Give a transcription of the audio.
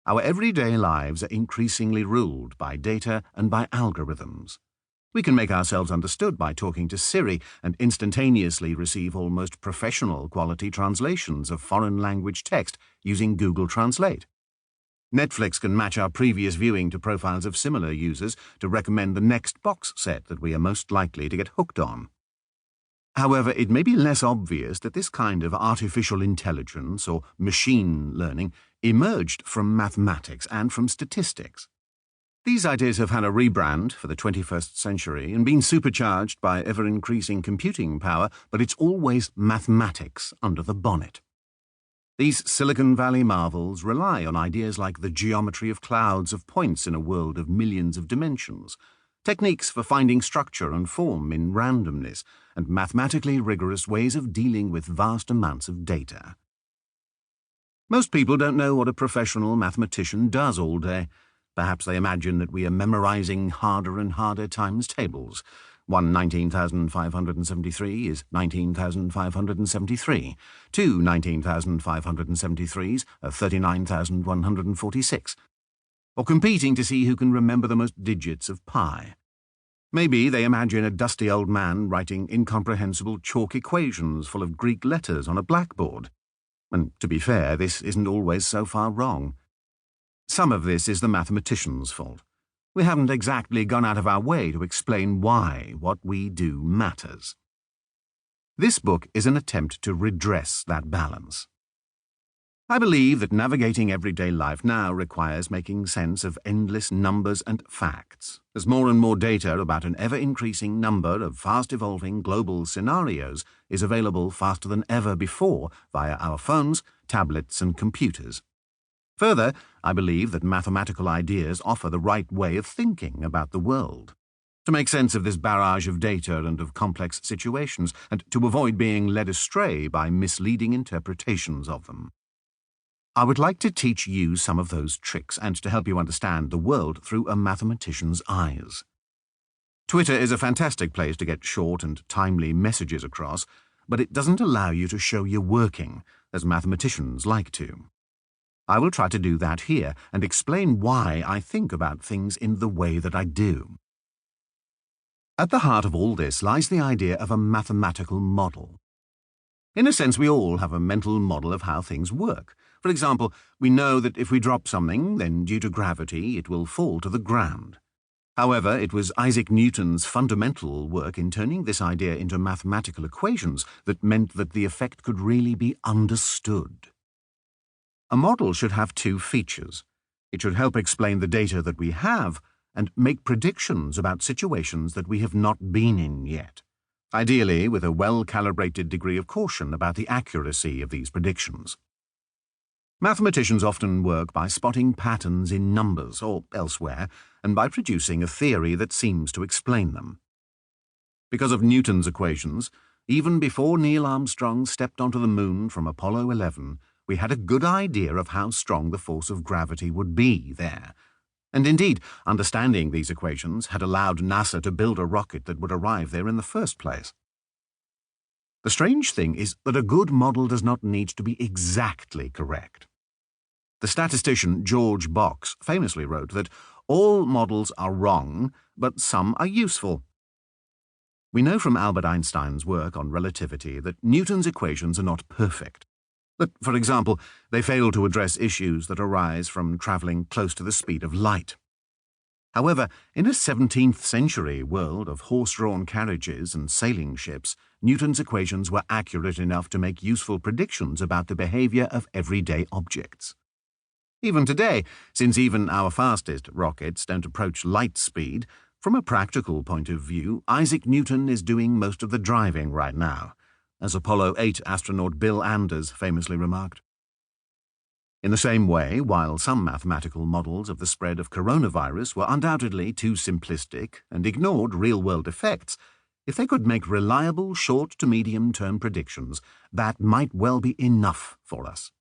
Our everyday lives are increasingly ruled by data and by algorithms. We can make ourselves understood by talking to Siri and instantaneously receive almost professional quality translations of foreign language text using Google Translate. Netflix can match our previous viewing to profiles of similar users to recommend the next box set that we are most likely to get hooked on. However, it may be less obvious that this kind of artificial intelligence or machine learning emerged from mathematics and from statistics. These ideas have had a rebrand for the 21st century and been supercharged by ever-increasing computing power, but it's always mathematics under the bonnet. These Silicon Valley marvels rely on ideas like the geometry of clouds of points in a world of millions of dimensions, techniques for finding structure and form in randomness, and mathematically rigorous ways of dealing with vast amounts of data. Most people don't know what a professional mathematician does all day. Perhaps they imagine that we are memorizing harder and harder times tables. 1 19,573 is 19,573. 2 19,573s are 39,146. Or competing to see who can remember the most digits of pi. Maybe they imagine a dusty old man writing incomprehensible chalk equations full of Greek letters on a blackboard. And to be fair, this isn't always so far wrong. Some of this is the mathematician's fault. We haven't exactly gone out of our way to explain why what we do matters. This book is an attempt to redress that balance. I believe that navigating everyday life now requires making sense of endless numbers and facts, as more and more data about an ever-increasing number of fast-evolving global scenarios is available faster than ever before via our phones, tablets, and computers. Further, I believe that mathematical ideas offer the right way of thinking about the world. To make sense of this barrage of data and of complex situations, and to avoid being led astray by misleading interpretations of them. I would like to teach you some of those tricks and to help you understand the world through a mathematician's eyes. Twitter is a fantastic place to get short and timely messages across, but it doesn't allow you to show your working, as mathematicians like to. I will try to do that here and explain why I think about things in the way that I do. At the heart of all this lies the idea of a mathematical model. In a sense, we all have a mental model of how things work. For example, we know that if we drop something, then due to gravity, it will fall to the ground. However, it was Isaac Newton's fundamental work in turning this idea into mathematical equations that meant that the effect could really be understood. A model should have two features. It should help explain the data that we have and make predictions about situations that we have not been in yet, ideally with a well-calibrated degree of caution about the accuracy of these predictions. Mathematicians often work by spotting patterns in numbers or elsewhere and by producing a theory that seems to explain them. Because of Newton's equations, even before Neil Armstrong stepped onto the moon from Apollo 11, we had a good idea of how strong the force of gravity would be there. And indeed, understanding these equations had allowed NASA to build a rocket that would arrive there in the first place. The strange thing is that a good model does not need to be exactly correct. The statistician George Box famously wrote that all models are wrong, but some are useful. We know from Albert Einstein's work on relativity that Newton's equations are not perfect. That, for example, they fail to address issues that arise from travelling close to the speed of light. However, in a 17th century world of horse-drawn carriages and sailing ships, Newton's equations were accurate enough to make useful predictions about the behaviour of everyday objects. Even today, since even our fastest rockets don't approach light speed, from a practical point of view, Isaac Newton is doing most of the driving right now, as Apollo 8 astronaut Bill Anders famously remarked. In the same way, while some mathematical models of the spread of coronavirus were undoubtedly too simplistic and ignored real-world effects, if they could make reliable short- to medium-term predictions, that might well be enough for us.